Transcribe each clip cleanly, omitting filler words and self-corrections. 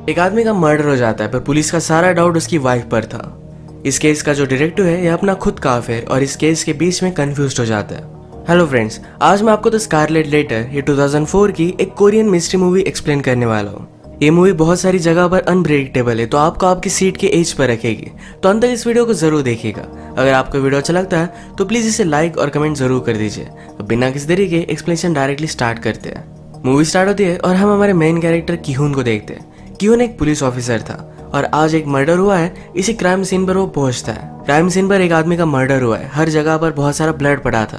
एक आदमी का मर्डर हो जाता है पर पुलिस का सारा डाउट उसकी वाइफ पर था। इस केस का जो डिटेक्टिव है यह अपना खुद का अफेयर और इस केस के बीच में कंफ्यूज हो जाता है। हेलो फ्रेंड्स, आज मैं आपको द स्कारलेट लेटर ये 2004 की एक कोरियन मिस्ट्री मूवी एक्सप्लेन करने वाला हूँ। ये मूवी बहुत सारी जगह पर अनप्रेडिक्टेबल है तो आपको आपकी सीट के एज पर रखेगी, तो अंत तक इस वीडियो को जरूर देखिएगा। अगर आपको वीडियो अच्छा लगता है तो प्लीज इसे लाइक और कमेंट जरूर कर दीजिए। तो बिना किसी देरी के एक्सप्लेनेशन डायरेक्टली स्टार्ट करते हैं। मूवी स्टार्ट होती है और हम हमारे मेन कैरेक्टर किहुन को देखते हैं। किहुन एक पुलिस ऑफिसर था और आज एक मर्डर हुआ है। इसी क्राइम सीन पर वो पहुंचता है। क्राइम सीन पर एक आदमी का मर्डर हुआ है, हर जगह पर बहुत सारा ब्लड पड़ा था।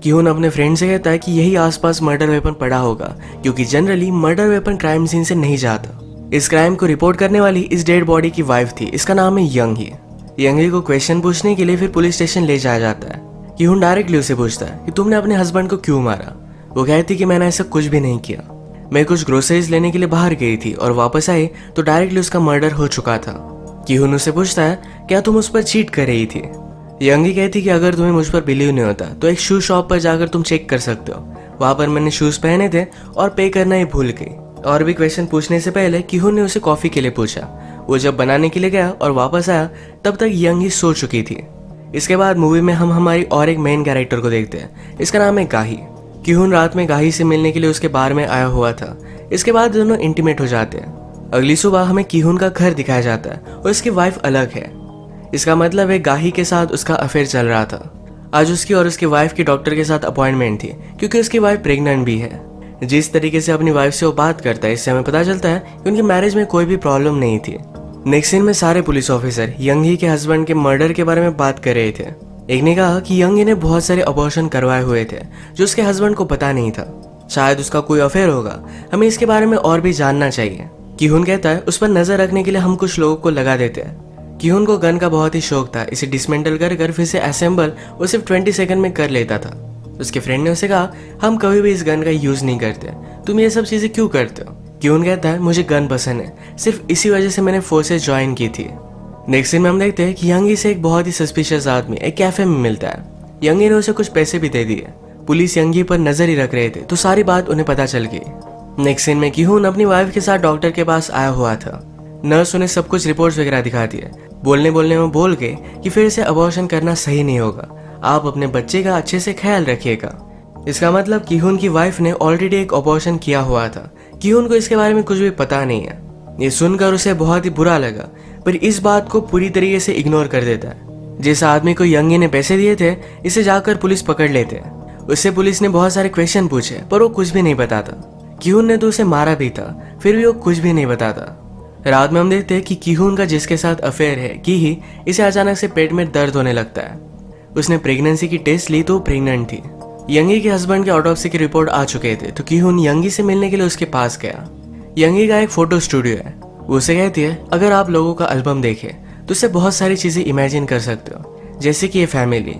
किहुन अपने फ्रेंड से कहता है कि यही आसपास मर्डर वेपन पड़ा होगा, क्योंकि generally murder weapon crime scene से नहीं जाता। इस क्राइम को रिपोर्ट करने वाली इस डेड बॉडी की वाइफ थी, इसका नाम है यंगी। यंगी को क्वेश्चन पूछने के लिए फिर पुलिस स्टेशन ले जाया जाता है। किहुन डायरेक्टली उसे पूछता है कि तुमने अपने हस्बैंड को क्यों मारा। वो कहती कि मैंने ऐसा कुछ भी नहीं किया, मैं कुछ ग्रोसरीज लेने के लिए बाहर गई थी और वापस आई तो डायरेक्टली उसका मर्डर हो चुका था। किहुन उसे पूछता है क्या तुम उस पर चीट कर रही थी। यंगी कहती कि अगर तुम्हें मुझ पर बिलीव नहीं होता तो एक शू शॉप पर जाकर तुम चेक कर सकते हो, वहां पर मैंने शूज पहने थे और पे करना ही भूल गई। और भी क्वेश्चन पूछने से पहले किहुन ने उसे कॉफी के लिए पूछा। वो जब बनाने के लिए गया और वापस आया तब तक यंगी सो चुकी थी। इसके बाद मूवी में हम हमारी और एक मेन कैरेक्टर को देखते हैं, इसका नाम है गाही। किहुन रात में गाही से मिलने के लिए उसके बार में आया हुआ था। इसके बाद दोनों इंटीमेट हो जाते हैं। अगली सुबह हमें किहुन का घर दिखाया जाता है और उसकी वाइफ अलग है। इसका मतलब है गाही के साथ उसका अफेयर चल रहा था। आज उसकी और उसकी वाइफ की डॉक्टर के साथ अपॉइंटमेंट थी, क्योंकि उसकी वाइफ प्रेग्नेंट भी है। जिस तरीके से अपनी वाइफ से वो बात करता है इससे हमें पता चलता है कि उनकी मैरिज में कोई भी प्रॉब्लम नहीं थी। नेक्स्ट सीन में सारे पुलिस ऑफिसर यंगी के हस्बैंड के मर्डर के बारे में बात कर रहे थे। एक ने कहा कि यंगी ने बहुत सारे अबॉर्शन करवाए हुए थे जो उसके हस्बैंड को पता नहीं था। शायद उसका कोई अफेयर होगा, हमें इसके बारे में और भी जानना चाहिए। किहुन कहता है उस पर नजर रखने के लिए हम कुछ लोगों को लगा देते हैं। किहुन को गन का बहुत ही शौक था, इसे डिसमेंटल कर फिर से असेंबल वो सिर्फ 20 सेकंड में कर लेता था। उसके फ्रेंड ने उसे कहा हम कभी भी इस गन का यूज नहीं करते, तुम ये सब चीजें क्यों करते हो। किहुन कहता है मुझे गन पसंद है, सिर्फ इसी वजह से मैंने फोर्सेस ज्वाइन की थी। नेक्स्ट सीन में हम देखते हैं कि यंगी से एक बहुत ही सस्पिशियस आदमी एक कैफे में मिलता है। यंगी ने उसे कुछ पैसे भी दे दिए। पुलिस यंगी पर नजर ही रख रहे थे तो सारी बात उन्हें पता चल गई। नेक्स्ट सीन में किहुन अपनी वाइफ के साथ डॉक्टर के पास आया हुआ था। नर्स उन्हें सब कुछ रिपोर्ट्स वगैरह दिखाती है। बोलने में बोल के कि फिर से अबॉर्शन करना सही नहीं होगा, आप अपने बच्चे का अच्छे से ख्याल रखिएगा। इसका मतलब किहुन की वाइफ ने ऑलरेडी एक अबॉर्शन किया हुआ था। किहुन को इसके बारे में कुछ भी पता नहीं है। ये सुनकर उसे बहुत ही बुरा लगा, पर इस बात को पूरी तरीके से इग्नोर कर देता है। जिस आदमी को यंगी ने पैसे दिए थे इसे जाकर पुलिस पकड़ लेते हैं। उससे पुलिस ने बहुत सारे क्वेश्चन पूछे पर वो कुछ भी नहीं बताता। किहुन ने तो उसे मारा भी था, फिर भी वो कुछ भी नहीं बताता। रात में हम देखते हैं कि किहुन का जिसके साथ अफेयर है की इसे अचानक से पेट में दर्द होने लगता है। उसने प्रेगनेंसी की टेस्ट ली तो प्रेग्नेंट थी। यंगी के हस्बैंड के ऑटोप्सी की रिपोर्ट आ चुके थे तो किहुन यंगी से मिलने के लिए उसके पास गया। यंगी का एक फोटो स्टूडियो है। वो उसे कहती है अगर आप लोगों का एल्बम देखें तो उससे बहुत सारी चीजें इमेजिन कर सकते हो, जैसे कि ये फैमिली।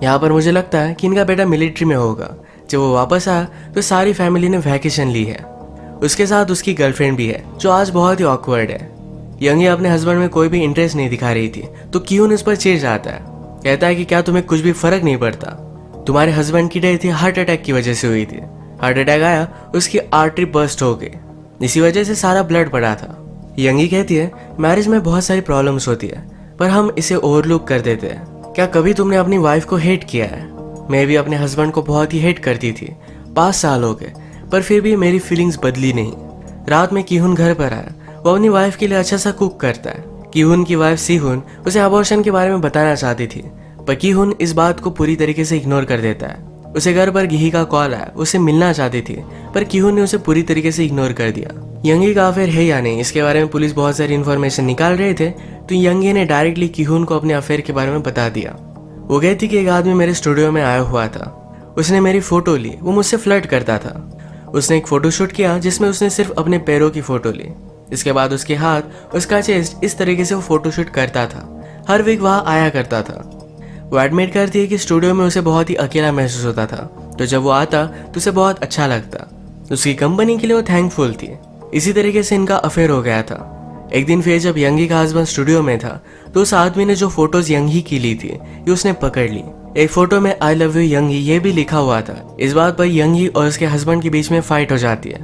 यहाँ पर मुझे लगता है कि इनका बेटा मिलिट्री में होगा। जब वो वापस आया तो सारी फैमिली ने वैकेशन ली है। उसके साथ उसकी गर्लफ्रेंड भी है जो आज बहुत ही ऑकवर्ड है। यंगी अपने हस्बैंड में कोई भी इंटरेस्ट नहीं दिखा रही थी तो किहुन उस पर चिढ़ जाता है। कहता है कि क्या तुम्हें कुछ भी फर्क नहीं पड़ता, तुम्हारे हस्बैंड की डेथ हार्ट अटैक की वजह से हुई थी। हार्ट अटैक आया, उसकी आर्टरी बर्स्ट हो गई, इसी वजह से सारा ब्लड पड़ा था। यंगी कहती है मैरिज में बहुत सारी प्रॉब्लम्स होती है पर हम इसे ओवरलुक कर देते हैं। क्या कभी तुमने अपनी वाइफ को हेट किया है? मैं भी अपने हस्बैंड को बहुत ही हेट करती थी, 5 साल हो गए पर फिर भी मेरी फीलिंग्स बदली नहीं। रात में किहुन घर पर आया, वो अपनी वाइफ के लिए अच्छा सा कुक करता है। किहुन की वाइफ सीहुन उसे अबॉर्शन के बारे में बताना चाहती थी पर किहुन इस बात को पूरी तरीके से इग्नोर कर देता है। उसे घर पर गिही का कॉल आया, उसे मिलना चाहती थी पर किहुन ने उसे पूरी तरीके से इग्नोर कर दिया। यंगी का अफेयर है या नहीं इसके बारे में पुलिस बहुत सारी इन्फॉर्मेशन निकाल रहे थे तो यंगी ने डायरेक्टली किहुन को अपने अफेयर के बारे में बता दिया। वो कहती कि एक आदमी मेरे स्टूडियो में आया हुआ था, उसने मेरी फोटो ली, वो मुझसे फ्लर्ट करता था। उसने एक फोटो शूट किया जिसमें उसने सिर्फ अपने पैरों की फोटो ली। इसके बाद उसके हाथ, उसका चेस्ट, इस तरीके से वो फोटो शूट करता था। हर वीक वहाँ आया करता था। वो एडमिट करती है कि स्टूडियो में उसे बहुत ही अकेला महसूस होता था, तो जब वो आता तो उसे बहुत अच्छा लगता। उसकी कंपनी के लिए वो थैंकफुल थी। इसी तरीके से इनका अफेयर हो गया था। एक दिन फिर जब यंगी का हस्बैंड स्टूडियो में था तो उस आदमी ने जो फोटोज यंगी की ली थी ये उसने पकड़ ली। एक फोटो में आई लव यू यंगी ये भी लिखा हुआ था। इस बात पर यंगी और उसके हस्बैंड के बीच में फाइट हो जाती है।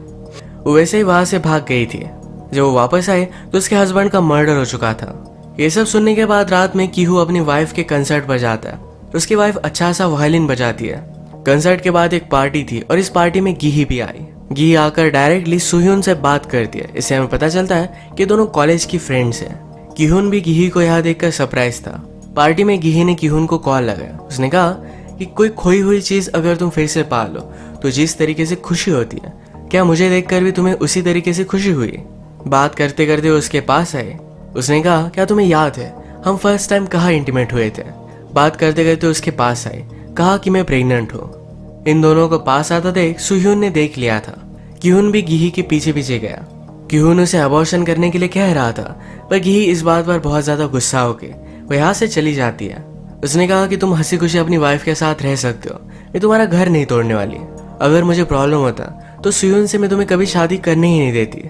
वो वैसे ही वहां से भाग गई थी। जब वो वापस आए तो उसके हस्बैंड का मर्डर हो चुका था। ये सब सुनने के बाद रात में कीहू अपनी वाइफ के कंसर्ट पर जाता है। उसकी वाइफ अच्छा सा वायलिन बजाती है। कंसर्ट के बाद एक पार्टी थी और इस पार्टी में गिही भी आई। गिही आकर डायरेक्टली सुह्यून से बात करती है। इससे हमें पता चलता है कि दोनों कॉलेज की फ्रेंड्स हैं। कीहून भी गिही को यहाँ देखकर सरप्राइज था। पार्टी में गिही ने कीहून को कॉल लगाया। उसने कहा कि कोई खोई हुई चीज अगर तुम फिर से पा लो तो जिस तरीके से खुशी होती है, क्या मुझे देखकर भी तुम्हें उसी तरीके से खुशी हुई? बात करते करते वो उसके पास आए। उसने कहा, क्या तुम्हें याद है हम फर्स्ट टाइम कहाँ इंटीमेट हुए थे? बात करते करते उसके पास आए, कहा कि मैं प्रेग्नेंट हूँ। इन दोनों को पास आता देख सुह्यून ने देख लिया था। कीहून भी गिही के पीछे पीछे गया। कीहून उसे अबॉर्शन करने के लिए कह रहा था, पर गिही इस बात पर बहुत ज्यादा गुस्सा होके वो यहाँ से चली जाती है। उसने कहा कि तुम हंसी खुशी अपनी वाइफ के साथ रह सकते हो, मैं तुम्हारा घर नहीं तोड़ने वाली। अगर मुझे प्रॉब्लम होता तो सुह्यून से मैं तुम्हें कभी शादी करने ही नहीं देती।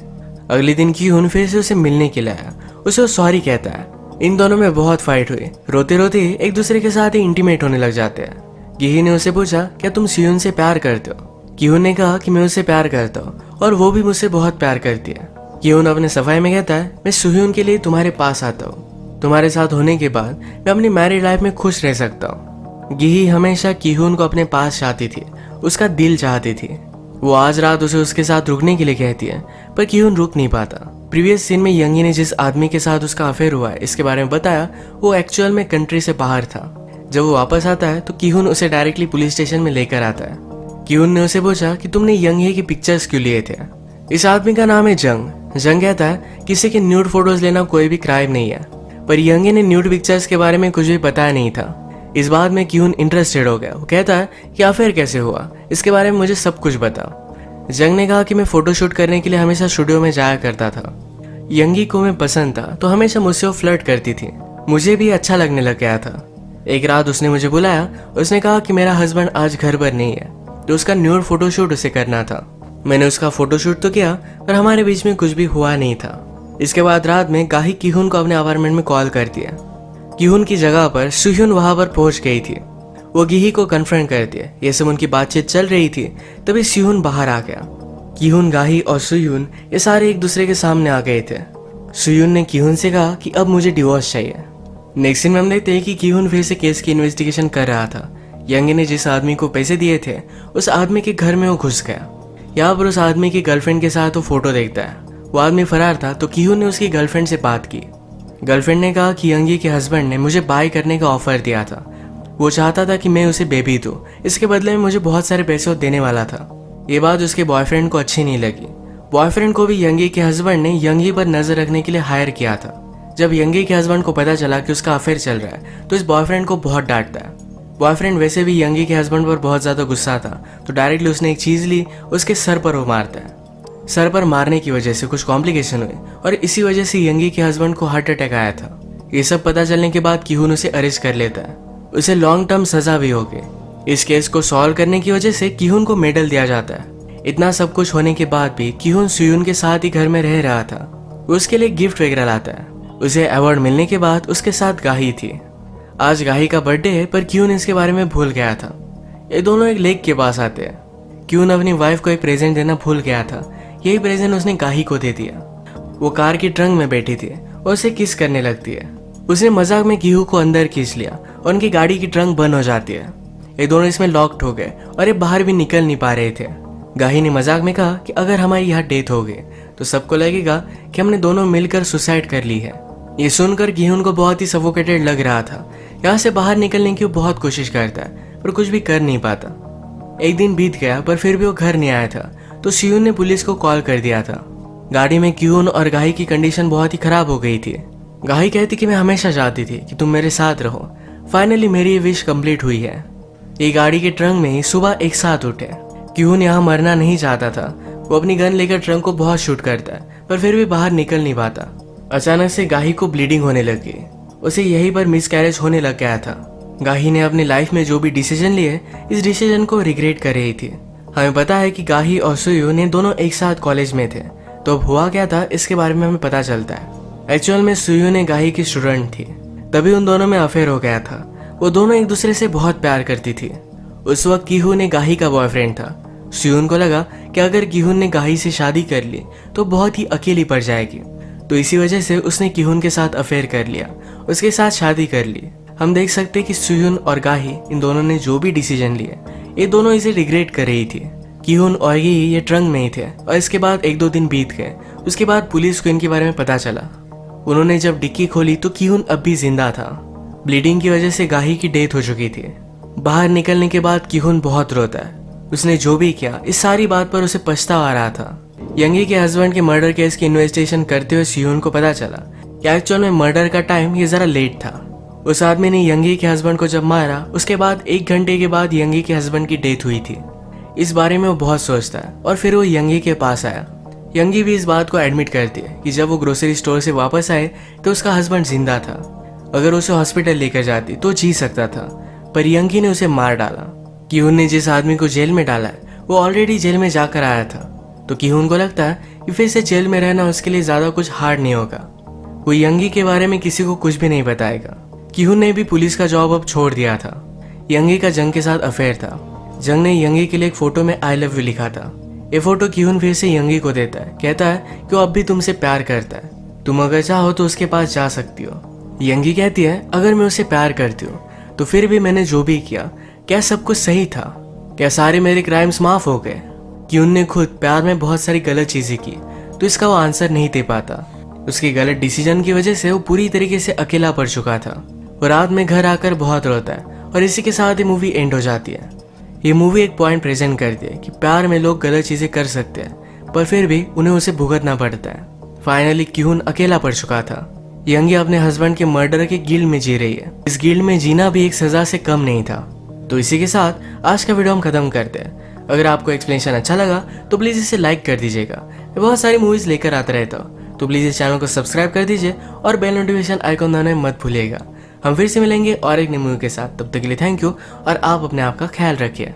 अगले दिन कीहून फिर से उसे मिलने के लिए आया। उसे वो सॉरी कहता है। इन दोनों में बहुत फाइट हुई। रोते रोते एक दूसरे के साथ ही इंटीमेट होने लग जाते हैं। गिही ने उसे पूछा, क्या तुम सुह्यून से प्यार करते हो? कीहून ने कहा कि मैं उससे प्यार करता हूँ और वो भी मुझसे बहुत प्यार करती है। कीहून अपने सफाई में कहता है, मैं सुह्यून के लिए तुम्हारे पास आता हूँ। तुम्हारे साथ होने के बाद मैं अपनी मैरिड लाइफ में खुश रह सकता हूँ। गिही हमेशा कीहून को अपने पास चाहती थी, उसका दिल चाहती थी। वो आज रात उसे उसके साथ रुकने के लिए कहती है, पर कीहून रुक नहीं पाता। प्रीवियस सीन में यंगी ने जिस आदमी के साथ उसका अफेयर हुआ है इसके बारे में बताया, वो एक्चुअल में कंट्री से बाहर था। जब वो वापस आता है तो कीहून उसे डायरेक्टली पुलिस स्टेशन में लेकर आता है। कीहून ने उसे पूछा कि तुमने यंगी की पिक्चर्स क्यों लिए थे? इस आदमी का नाम है जंग। जंग कहता है किसी के न्यूड फोटोज लेना कोई भी क्राइम नहीं है, पर यंगी ने न्यूड पिक्चर्स के बारे में कुछ भी बताया नहीं था। इस बात में कीहून इंटरेस्टेड हो गया। वो कहता है कि अफेयर कैसे हुआ, इसके बारे में मुझे सब कुछ बताओ। जंग ने कहा कि मैं फोटोशूट करने के लिए हमेशा स्टूडियो में जाया करता था। यंगी को मैं पसंद था तो हमेशा मुझसे वो फ्लर्ट करती थी। मुझे भी अच्छा लगने लग गया था। एक रात उसने मुझे बुलाया। उसने कहा कि मेरा हस्बैंड आज घर पर नहीं है तो उसका न्यूड फोटोशूट उसे करना था। मैंने उसका फोटोशूट तो किया पर हमारे बीच में कुछ भी हुआ नहीं था। इसके बाद रात में गाही कीहून को अपने अपार्टमेंट में कॉल कर दिया। कीहून की जगह पर सुह्यून वहां पर पहुंच गई थी। वो गिही को कन्फ्रंट करती है। ये सब उनकी बातचीत चल रही थी, तभी सुह्यून बाहर आ गया। कीहून, गाही और सुह्यून ये सारे एक दूसरे के सामने आ गए थे। सुह्यून ने कीहून से कहा कि अब मुझे डिवोर्स चाहिए। नेक्स्ट सीन में हम देखते हैं कि कीहून फिर से केस की इन्वेस्टिगेशन कर रहा था। यंगी ने जिस आदमी को पैसे दिए थे उस आदमी के घर में वो घुस गया। यहाँ पर उस आदमी की गर्लफ्रेंड के साथ वो फोटो देखता है। वो आदमी फरार था तो कीहून ने उसकी गर्लफ्रेंड से बात की। गर्लफ्रेंड ने कहा कि यंगी के हस्बैंड ने मुझे बाय करने का ऑफर दिया था। वो चाहता था कि मैं उसे बेबी दूं, इसके बदले में मुझे बहुत सारे पैसे देने वाला था। ये बात उसके बॉयफ्रेंड को अच्छी नहीं लगी। बॉयफ्रेंड को भी यंगी के हस्बैंड ने यंगी पर नजर रखने के लिए हायर किया था। जब यंगी के हस्बैंड को पता चला कि उसका अफेयर चल रहा है तो इस बॉयफ्रेंड को बहुत डांटता है। बॉयफ्रेंड वैसे भी यंगी के हस्बैंड पर बहुत ज्यादा गुस्सा था तो डायरेक्टली उसने एक चीज ली, उसके सर पर वो मारता है। सर पर मारने की वजह से कुछ कॉम्प्लिकेशन हुए और इसी वजह से यंगी के हस्बैंड को हार्ट अटैक आया था। ये सब पता चलने के बाद कीहून उसे अरेस्ट कर लेता है। उसे लॉन्ग टर्म सजा भी हो गई। इस केस को सॉल्व करने की वजह से कीहून को मेडल दिया जाता है। इतना सब कुछ होने के बाद भी कीहून सुह्यून के साथ ही घर में रह रहा था। वो उसके लिए गिफ्ट वगैरह लाता है। उसे अवार्ड मिलने के बाद उसके साथ गाही थी। आज गाही का बर्थडे है पर कीहून इसके बारे में भूल गया था। ये दोनों एक लेक के पास आते हैं। कीहून अपनी वाइफ को एक प्रेजेंट देना भूल गया था। यही प्रेजेंट उसने गाही को दे दिया। वो कार की ट्रंक में बैठी थी और उसे किस करने लगती है। उसने मजाक में कीहू को अंदर खींच लिया और उनकी गाड़ी की ट्रंक बंद हो जाती है। ये दोनों इसमें लॉक्ड हो गए और ये बाहर भी निकल नहीं पा रहे थे। गाही ने मजाक में कहा कि अगर हमारी यहाँ डेथ हो गई तो सबको लगेगा कि हमने दोनों मिलकर सुसाइड कर ली है। ये सुनकर कीहून को बहुत ही सफोकेटेड लग रहा था। यहाँ से बाहर निकलने की वो बहुत कोशिश करता है पर कुछ भी कर नहीं पाता। एक दिन बीत गया पर फिर भी वो घर नहीं आया था तो सुह्यून ने पुलिस को कॉल कर दिया था। गाड़ी में कीहून और गाही की कंडीशन बहुत ही खराब हो गई थी। गाही कहती कि मैं हमेशा चाहती थी कि तुम मेरे साथ रहो। फाइनली मेरी ये विश कंप्लीट हुई है। ये गाड़ी के ट्रंक में ही सुबह एक साथ उठे। कीहून यहाँ मरना नहीं चाहता था। वो अपनी गन लेकर ट्रंक को बहुत शूट करता है पर फिर भी बाहर निकल नहीं पाता। अचानक से गाही को ब्लीडिंग होने लगी। उसे यहीं पर मिसकैरेज होने लग गया था। गाही ने अपनी लाइफ में जो भी डिसीजन लिए इस डिसीजन को रिग्रेट कर रही थी। हमें पता है कि गाही और सुह्यून दोनों एक साथ कॉलेज में थे तो अब हुआ क्या था इसके बारे में हमें पता चलता है। एक्चुअल में सुह्यून गाही की स्टूडेंट थी, तभी उन दोनों में अफेयर हो गया था। वो दोनों एक दूसरे से बहुत प्यार करती थी। उस वक्त कीहू ने गाही का बॉयफ्रेंड था सुयून को लगा कि अगर किहुन ने गाही से शादी कर ली तो बहुत ही अकेली पड़ जाएगी, तो इसी वजह से उसने किहुन के साथ अफेयर कर लिया, उसके साथ शादी कर ली। हम देख सकते हैं कि सुयून और गाही इन दोनों ने जो भी डिसीजन लिए ये दोनों इसे रिग्रेट कर रही थी। किहुन और ये ट्रंक में ही थे और इसके बाद 1-2 दिन बीत गए। उसके बाद पुलिस को इनके बारे में पता चला। उन्होंने जब डिक्की खोली तो किहुन अब भी जिंदा था। ब्लीडिंग की वजह से गाही की डेथ हो चुकी थी। बाहर निकलने के बाद किहुन बहुत रोता है। उसने जो भी किया इस सारी बात पर उसे पछतावा आ रहा था। यंगी के हस्बैंड के मर्डर केस की इन्वेस्टिगेशन करते हुए सुयून को पता चला कि एक्चुअल में मर्डर का टाइम ये जरा लेट था। उस आदमी ने यंगी के हस्बैंड को जब मारा उसके बाद 1 घंटे के बाद यंगी के हस्बैंड की डेथ हुई थी। इस बारे में वो बहुत सोचता है और फिर वो यंगी के पास आया। यंगी भी इस बात को एडमिट करती है कि जब वो ग्रोसरी स्टोर से वापस आए तो उसका हस्बैंड जिंदा था। अगर उसे हॉस्पिटल लेकर जाती तो जी सकता था, पर यंगी ने उसे मार डाला। किहुन ने जिस आदमी को जेल में डाला है वो ऑलरेडी जेल में जाकर आया था, तो किहुन को लगता है कि फिर से जेल में रहना उसके लिए ज्यादा कुछ हार्ड नहीं होगा। वो यंगी के बारे में किसी को कुछ भी नहीं बताएगा। किहुन ने भी पुलिस का जॉब अब छोड़ दिया था। यंगी का जंग के साथ अफेयर था। जंग ने यंगी के लिए एक फोटो में आई लव यू लिखा था। ये फोटो किहुन फिर से यंगी को देता है, कहता है कि वो अब भी तुमसे प्यार करता है, तुम अगर चाहो तो उसके पास जा सकती हो। यंगी कहती है अगर मैं उसे प्यार करती हूँ तो फिर भी मैंने जो भी किया क्या सब कुछ सही था? क्या सारे मेरे क्राइम्स माफ हो गए? किहुन ने खुद प्यार में बहुत सारी गलत चीजें की तो इसका वो आंसर नहीं दे पाता। उसकी गलत डिसीजन की वजह से वो पूरी तरीके से अकेला पड़ चुका था। वो रात में घर आकर बहुत रोता है और इसी के साथ ये मूवी एंड हो जाती है। ये मूवी एक पॉइंट प्रेजेंट करती है कि प्यार में लोग गलत चीजें कर सकते हैं पर फिर भी उन्हें उसे भुगतना पड़ता है। फाइनली किहुन अकेला पड़ चुका था। यंगी अपने हस्बैंड के मर्डर के गिल्ड में जी रही है। इस गिल्ड में जीना भी एक सजा से कम नहीं था। तो इसी के साथ आज का वीडियो हम खत्म करते हैं। अगर आपको एक्सप्लेनेशन अच्छा लगा तो प्लीज इसे लाइक कर दीजिएगा। मैं बहुत सारी मूवीज लेकर आता रहता हूँ, तो प्लीज इस चैनल को सब्सक्राइब कर दीजिए और बेल नोटिफिकेशन आइकॉन दबाना मत भूलिएगा। हम फिर से मिलेंगे और एक नई मूवी के साथ। तब तक के लिए थैंक यू और आप अपने आप का ख्याल रखिए।